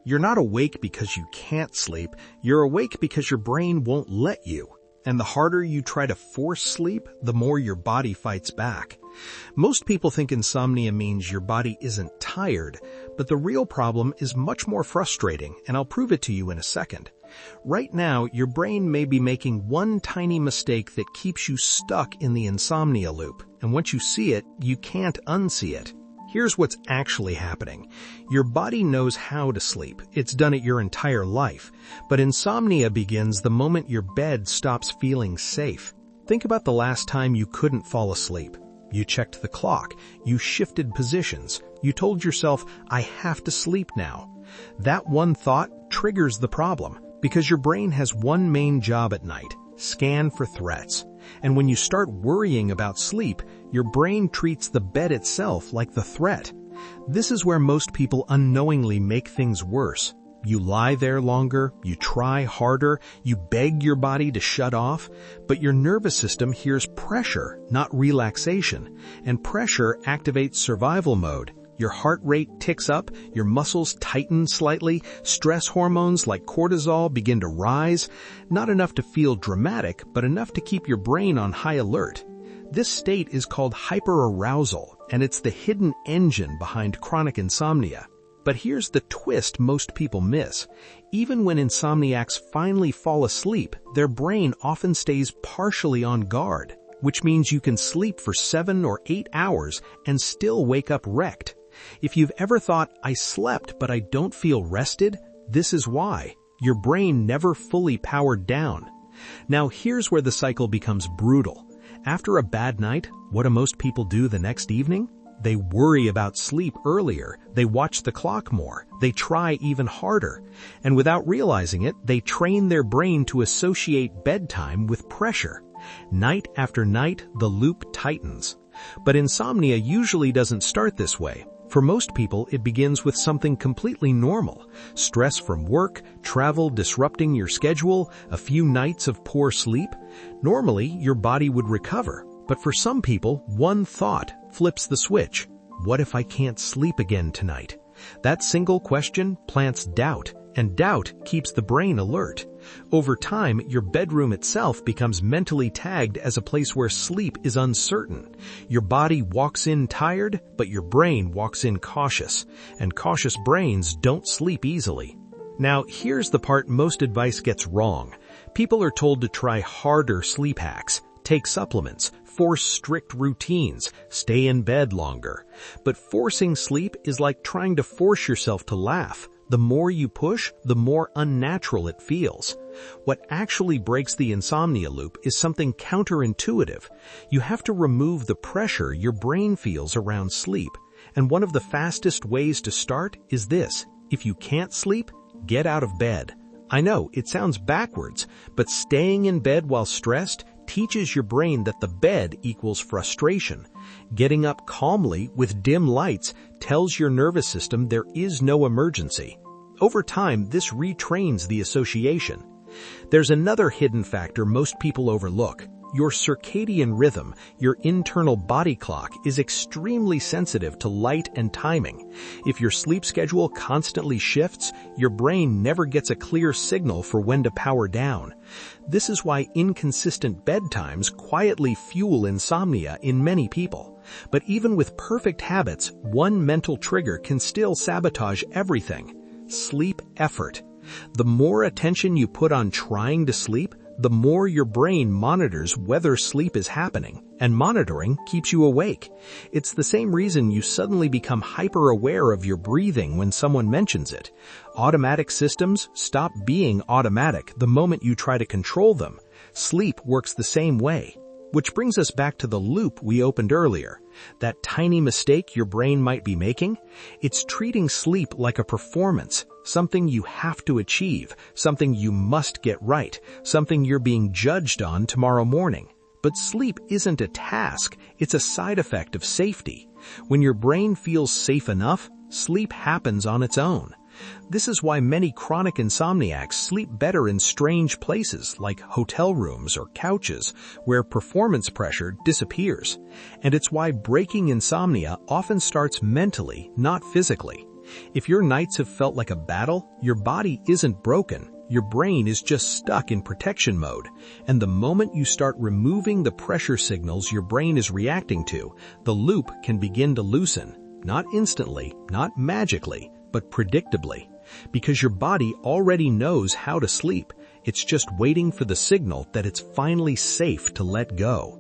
You're not awake because you can't sleep. You're awake because your brain won't let you. And the harder you try to force sleep, the more your body fights back. Most people think insomnia means your body isn't tired, but the real problem is much more frustrating, and I'll prove it to you in a second. Right now, your brain may be making one tiny mistake that keeps you stuck in the insomnia loop, and once you see it, you can't unsee it. Here's what's actually happening. Your body knows how to sleep. It's done it your entire life. But insomnia begins the moment your bed stops feeling safe. Think about the last time you couldn't fall asleep. You checked the clock. You shifted positions. You told yourself, I have to sleep now. That one thought triggers the problem because your brain has one main job at night: scan for threats. And when you start worrying about sleep, your brain treats the bed itself like the threat. This is where most people unknowingly make things worse. You lie there longer, you try harder, you beg your body to shut off, but your nervous system hears pressure, not relaxation, and pressure activates survival mode. Your heart rate ticks up, your muscles tighten slightly, stress hormones like cortisol begin to rise, not enough to feel dramatic, but enough to keep your brain on high alert. This state is called hyperarousal, and it's the hidden engine behind chronic insomnia. But here's the twist most people miss. Even when insomniacs finally fall asleep, their brain often stays partially on guard, which means you can sleep for 7 or 8 hours and still wake up wrecked. If you've ever thought, I slept but I don't feel rested, this is why. Your brain never fully powered down. Now here's where the cycle becomes brutal. After a bad night, what do most people do the next evening? They worry about sleep earlier, they watch the clock more, they try even harder. And without realizing it, they train their brain to associate bedtime with pressure. Night after night, the loop tightens. But insomnia usually doesn't start this way. For most people, it begins with something completely normal. Stress from work, travel disrupting your schedule, a few nights of poor sleep. Normally, your body would recover. But for some people, one thought flips the switch. What if I can't sleep again tonight? That single question plants doubt, and doubt keeps the brain alert. Over time, your bedroom itself becomes mentally tagged as a place where sleep is uncertain. Your body walks in tired, but your brain walks in cautious, and cautious brains don't sleep easily. Now, here's the part most advice gets wrong. People are told to try harder sleep hacks, take supplements, force strict routines, stay in bed longer. But forcing sleep is like trying to force yourself to laugh. The more you push, the more unnatural it feels. What actually breaks the insomnia loop is something counterintuitive. You have to remove the pressure your brain feels around sleep. And one of the fastest ways to start is this. If you can't sleep, get out of bed. I know, it sounds backwards, but staying in bed while stressed teaches your brain that the bed equals frustration. Getting up calmly with dim lights tells your nervous system there is no emergency. Over time, this retrains the association. There's another hidden factor most people overlook. Your circadian rhythm, your internal body clock, is extremely sensitive to light and timing. If your sleep schedule constantly shifts, your brain never gets a clear signal for when to power down. This is why inconsistent bedtimes quietly fuel insomnia in many people. But even with perfect habits, one mental trigger can still sabotage everything. Sleep effort. The more attention you put on trying to sleep, the more your brain monitors whether sleep is happening, and monitoring keeps you awake. It's the same reason you suddenly become hyper-aware of your breathing when someone mentions it. Automatic systems stop being automatic the moment you try to control them. Sleep works the same way. Which brings us back to the loop we opened earlier. That tiny mistake your brain might be making? It's treating sleep like a performance, something you have to achieve, something you must get right, something you're being judged on tomorrow morning. But sleep isn't a task, it's a side effect of safety. When your brain feels safe enough, sleep happens on its own. This is why many chronic insomniacs sleep better in strange places like hotel rooms or couches where performance pressure disappears. And it's why breaking insomnia often starts mentally, not physically. If your nights have felt like a battle, your body isn't broken. Your brain is just stuck in protection mode. And the moment you start removing the pressure signals your brain is reacting to, the loop can begin to loosen. Not instantly, not magically, but predictably. Because your body already knows how to sleep. It's just waiting for the signal that it's finally safe to let go.